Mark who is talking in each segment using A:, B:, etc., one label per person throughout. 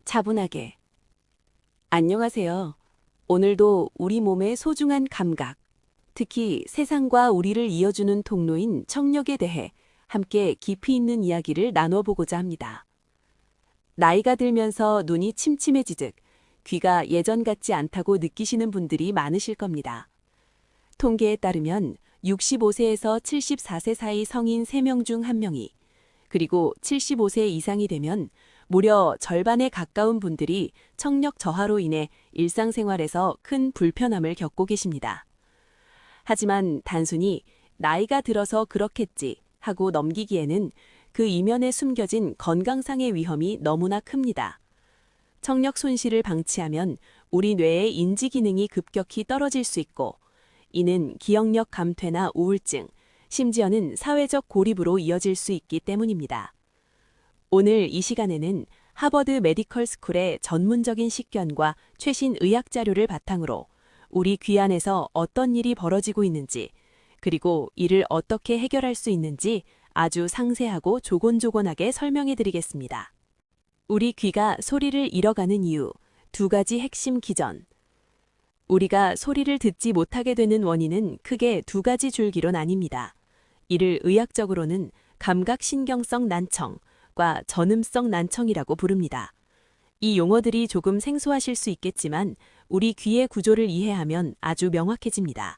A: 차분하게. 안녕하세요. 오늘도 우리 몸의 소중한 감각, 특히 세상과 우리를 이어주는 통로인 청력에 대해 함께 깊이 있는 이야기를 나눠보고자 합니다. 나이가 들면서 눈이 침침해지듯 귀가 예전 같지 않다고 느끼시는 분들이 많으실 겁니다. 통계에 따르면 65세에서 74세 사이 성인 3명 중 1명이, 그리고 75세 이상이 되면 무려 절반에 가까운 분들이 청력 저하로 인해 일상생활에서 큰 불편함을 겪고 계십니다. 하지만 단순히 나이가 들어서 그렇겠지 하고 넘기기에는 그 이면에 숨겨진 건강상의 위험이 너무나 큽니다. 청력 손실을 방치하면 우리 뇌의 인지 기능이 급격히 떨어질 수 있고, 이는 기억력 감퇴나 우울증, 심지어는 사회적 고립으로 이어질 수 있기 때문입니다. 오늘 이 시간에는 하버드 메디컬 스쿨의 전문적인 식견과 최신 의학 자료를 바탕으로 우리 귀 안에서 어떤 일이 벌어지고 있는지, 그리고 이를 어떻게 해결할 수 있는지 아주 상세하고 조곤조곤하게 설명해 드리겠습니다. 우리 귀가 소리를 잃어가는 이유, 2가지 핵심 기전. 우리가 소리를 듣지 못하게 되는 원인은 크게 2가지 줄기로 나뉩니다. 이를 의학적으로는 감각신경성 난청과 전음성 난청이라고 부릅니다. 이 용어들이 조금 생소하실 수 있겠지만 우리 귀의 구조를 이해하면 아주 명확해집니다.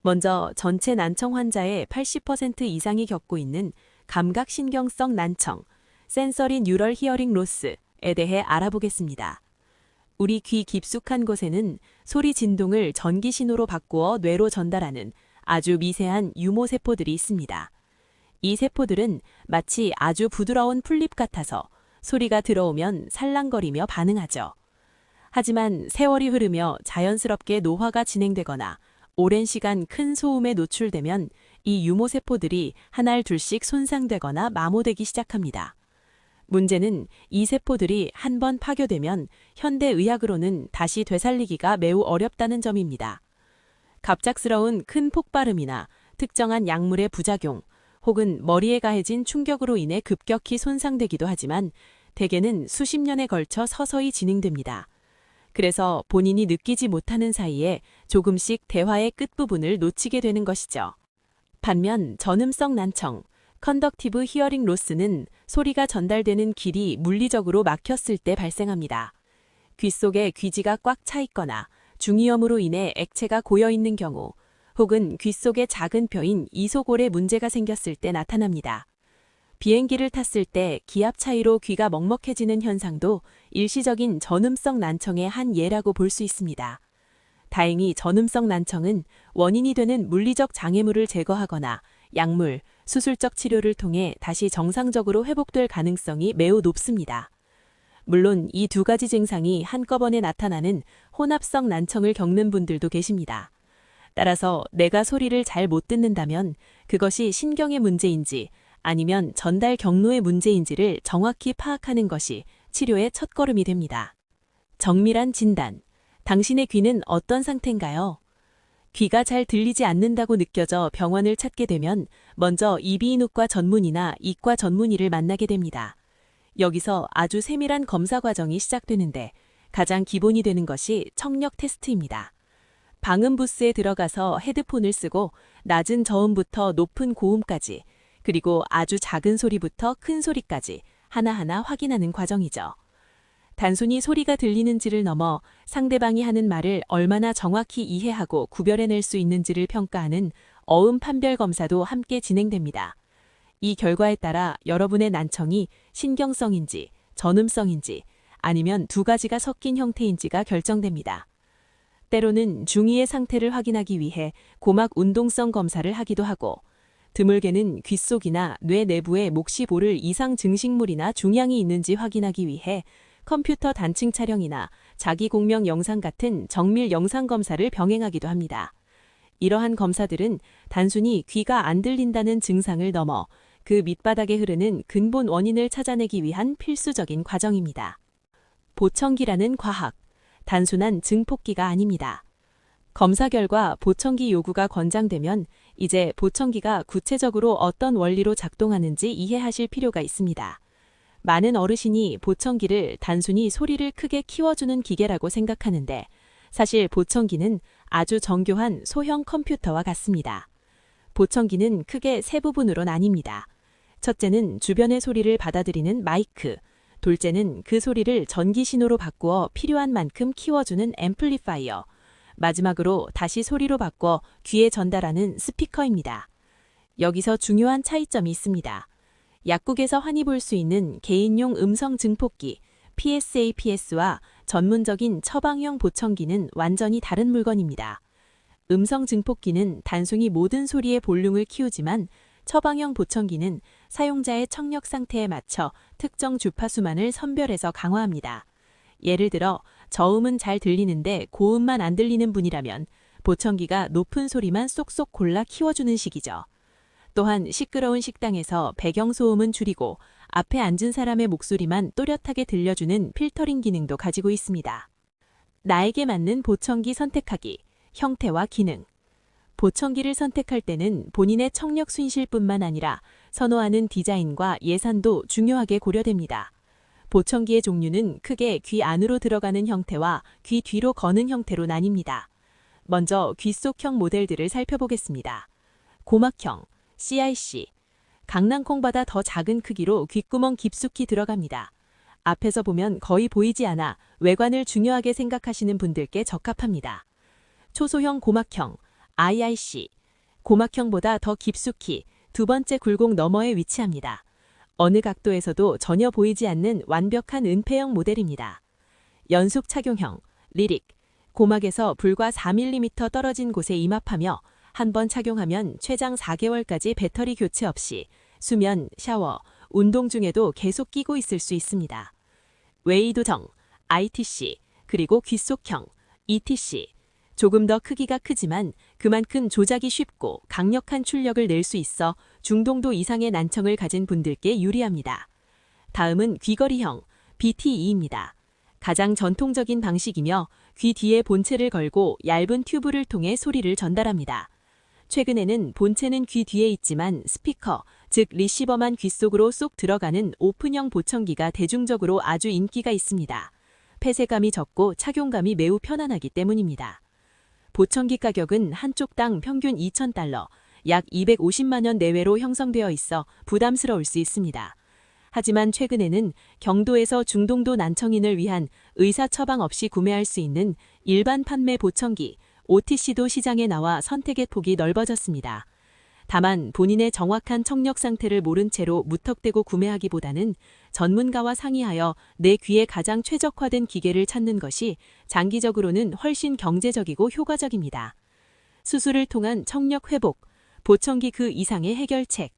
A: 먼저 전체 난청 환자의 80% 이상이 겪고 있는 감각신경성 난청, 센서리 뉴럴 히어링 로스에 대해 알아보겠습니다. 우리 귀 깊숙한 곳에는 소리 진동을 전기 신호로 바꾸어 뇌로 전달하는 아주 미세한 유모세포들이 있습니다. 이 세포들은 마치 아주 부드러운 풀잎 같아서 소리가 들어오면 살랑거리며 반응하죠. 하지만 세월이 흐르며 자연스럽게 노화가 진행되거나 오랜 시간 큰 소음에 노출되면 이 유모세포들이 한 알 둘씩 손상되거나 마모되기 시작합니다. 문제는 이 세포들이 한번 파괴되면 현대의학으로는 다시 되살리기가 매우 어렵다는 점입니다. 갑작스러운 큰 폭발음이나 특정한 약물의 부작용, 혹은 머리에 가해진 충격으로 인해 급격히 손상되기도 하지만 대개는 수십 년에 걸쳐 서서히 진행됩니다. 그래서 본인이 느끼지 못하는 사이에 조금씩 대화의 끝부분을 놓치게 되는 것이죠. 반면 전음성 난청, 컨덕티브 히어링 로스는 소리가 전달되는 길이 물리적으로 막혔을 때 발생합니다. 귀 속에 귀지가 꽉 차 있거나 중이염으로 인해 액체가 고여 있는 경우, 혹은 귀 속의 작은 뼈인 이소골에 문제가 생겼을 때 나타납니다. 비행기를 탔을 때 기압 차이로 귀가 먹먹해지는 현상도 일시적인 전음성 난청의 한 예라고 볼 수 있습니다. 다행히 전음성 난청은 원인이 되는 물리적 장애물을 제거하거나 약물, 수술적 치료를 통해 다시 정상적으로 회복될 가능성이 매우 높습니다. 물론 이 2가지 증상이 한꺼번에 나타나는 혼합성 난청을 겪는 분들도 계십니다. 따라서 내가 소리를 잘 못 듣는다면 그것이 신경의 문제인지 아니면 전달 경로의 문제인지를 정확히 파악하는 것이 치료의 첫걸음이 됩니다. 정밀한 진단. 당신의 귀는 어떤 상태인가요? 귀가 잘 들리지 않는다고 느껴져 병원을 찾게 되면 먼저 이비인후과 전문의나 이과 전문의를 만나게 됩니다. 여기서 아주 세밀한 검사 과정이 시작되는데 가장 기본이 되는 것이 청력 테스트입니다. 방음 부스에 들어가서 헤드폰을 쓰고 낮은 저음부터 높은 고음까지, 그리고 아주 작은 소리부터 큰 소리까지 하나하나 확인하는 과정이죠. 단순히 소리가 들리는지를 넘어 상대방이 하는 말을 얼마나 정확히 이해하고 구별해낼 수 있는지를 평가하는 어음 판별 검사도 함께 진행됩니다. 이 결과에 따라 여러분의 난청이 신경성인지 전음성인지 아니면 2가지가 섞인 형태인지가 결정됩니다. 때로는 중이의 상태를 확인하기 위해 고막 운동성 검사를 하기도 하고, 드물게는 귀 속이나 뇌 내부에 몫이 보를 이상 증식물이나 중양이 있는지 확인하기 위해 컴퓨터 단층 촬영이나 자기 공명 영상 같은 정밀 영상 검사를 병행하기도 합니다. 이러한 검사들은 단순히 귀가 안 들린다는 증상을 넘어 그 밑바닥에 흐르는 근본 원인을 찾아내기 위한 필수적인 과정입니다. 보청기라는 과학. 단순한 증폭기가 아닙니다. 검사 결과 보청기 요구가 권장되면 이제 보청기가 구체적으로 어떤 원리로 작동하는지 이해하실 필요가 있습니다. 많은 어르신이 보청기를 단순히 소리를 크게 키워주는 기계라고 생각하는데 사실 보청기는 아주 정교한 소형 컴퓨터와 같습니다. 보청기는 크게 세 부분으로 나뉩니다. 첫째는 주변의 소리를 받아들이는 마이크, 둘째는 그 소리를 전기 신호로 바꾸어 필요한 만큼 키워주는 앰플리파이어, 마지막으로 다시 소리로 바꿔 귀에 전달하는 스피커입니다. 여기서 중요한 차이점이 있습니다. 약국에서 흔히 볼 수 있는 개인용 음성 증폭기 PSAPS와 전문적인 처방형 보청기는 완전히 다른 물건입니다. 음성 증폭기는 단순히 모든 소리의 볼륨을 키우지만 처방형 보청기는 사용자의 청력 상태에 맞춰 특정 주파수만을 선별해서 강화합니다. 예를 들어 저음은 잘 들리는데 고음만 안 들리는 분이라면 보청기가 높은 소리만 쏙쏙 골라 키워주는 식이죠. 또한 시끄러운 식당에서 배경소음은 줄이고 앞에 앉은 사람의 목소리만 또렷하게 들려주는 필터링 기능도 가지고 있습니다. 나에게 맞는 보청기 선택하기, 형태와 기능. 보청기를 선택할 때는 본인의 청력 순실뿐만 아니라 선호하는 디자인과 예산도 중요하게 고려됩니다. 보청기의 종류는 크게 귀 안으로 들어가는 형태와 귀 뒤로 거는 형태로 나뉩니다. 먼저 귀 속형 모델들을 살펴보겠습니다. 고막형, CIC, 강낭콩보다 더 작은 크기로 귓구멍 깊숙이 들어갑니다. 앞에서 보면 거의 보이지 않아 외관을 중요하게 생각하시는 분들께 적합합니다. 초소형 고막형, IIC, 고막형보다 더 깊숙이 두 번째 굴곡 너머에 위치합니다. 어느 각도에서도 전혀 보이지 않는 완벽한 은폐형 모델입니다. 연속 착용형, 리릭, 고막에서 불과 4mm 떨어진 곳에 임합하며 한 번 착용하면 최장 4개월까지 배터리 교체 없이 수면, 샤워, 운동 중에도 계속 끼고 있을 수 있습니다. 웨이도정, ITC, 그리고 귓속형, ETC. 조금 더 크기가 크지만 그만큼 조작이 쉽고 강력한 출력을 낼 수 있어 중동도 이상의 난청을 가진 분들께 유리합니다. 다음은 귀걸이형, BTE입니다. 가장 전통적인 방식이며 귀 뒤에 본체를 걸고 얇은 튜브를 통해 소리를 전달합니다. 최근에는 본체는 귀 뒤에 있지만 스피커, 즉 리시버만 귀 속으로 쏙 들어가는 오픈형 보청기가 대중적으로 아주 인기가 있습니다. 폐쇄감이 적고 착용감이 매우 편안하기 때문입니다. 보청기 가격은 한쪽당 평균 $2,000, 약 250만 원 내외로 형성되어 있어 부담스러울 수 있습니다. 하지만 최근에는 경도에서 중동도 난청인을 위한 의사 처방 없이 구매할 수 있는 일반 판매 보청기, OTC도 시장에 나와 선택의 폭이 넓어졌습니다. 다만 본인의 정확한 청력 상태를 모른 채로 무턱대고 구매하기보다는 전문가와 상의하여 내 귀에 가장 최적화된 기계를 찾는 것이 장기적으로는 훨씬 경제적이고 효과적입니다. 수술을 통한 청력 회복, 보청기 그 이상의 해결책.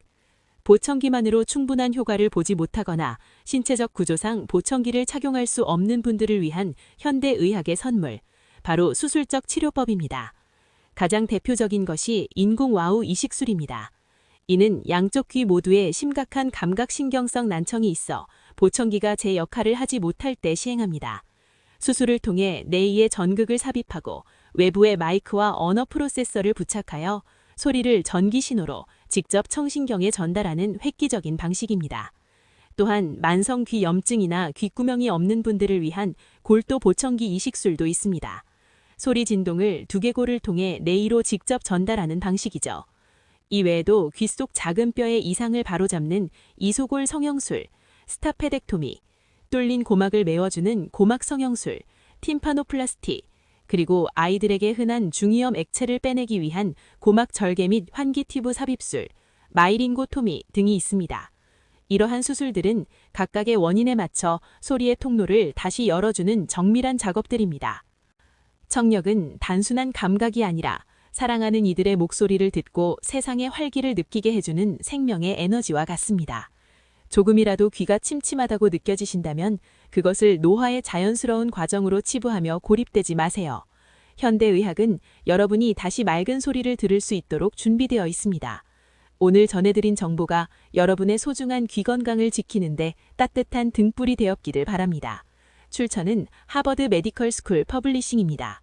A: 보청기만으로 충분한 효과를 보지 못하거나 신체적 구조상 보청기를 착용할 수 없는 분들을 위한 현대의학의 선물, 바로 수술적 치료법입니다. 가장 대표적인 것이 인공와우 이식술입니다. 이는 양쪽 귀 모두에 심각한 감각신경성 난청이 있어 보청기가 제 역할을 하지 못할 때 시행합니다. 수술을 통해 뇌에 전극을 삽입하고 외부에 마이크와 언어 프로세서를 부착하여 소리를 전기 신호로 직접 청신경에 전달하는 획기적인 방식입니다. 또한 만성 귀 염증이나 귓구멍이 없는 분들을 위한 골도 보청기 이식술도 있습니다. 소리 진동을 두개골을 통해 뇌로 직접 전달하는 방식이죠. 이외에도 귀 속 작은 뼈의 이상을 바로잡는 이소골 성형술, 스타페덱토미, 뚫린 고막을 메워주는 고막 성형술, 팀파노플라스티, 그리고 아이들에게 흔한 중이염 액체를 빼내기 위한 고막 절개 및 환기 튜브 삽입술, 마이링고토미 등이 있습니다. 이러한 수술들은 각각의 원인에 맞춰 소리의 통로를 다시 열어주는 정밀한 작업들입니다. 청력은 단순한 감각이 아니라 사랑하는 이들의 목소리를 듣고 세상의 활기를 느끼게 해주는 생명의 에너지와 같습니다. 조금이라도 귀가 침침하다고 느껴지신다면 그것을 노화의 자연스러운 과정으로 치부하며 고립되지 마세요. 현대의학은 여러분이 다시 맑은 소리를 들을 수 있도록 준비되어 있습니다. 오늘 전해드린 정보가 여러분의 소중한 귀 건강을 지키는데 따뜻한 등불이 되었기를 바랍니다. 출처는 하버드 메디컬 스쿨 퍼블리싱입니다.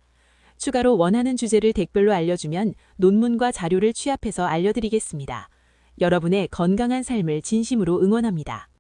A: 추가로 원하는 주제를 댓글로 알려주면 논문과 자료를 취합해서 알려드리겠습니다. 여러분의 건강한 삶을 진심으로 응원합니다.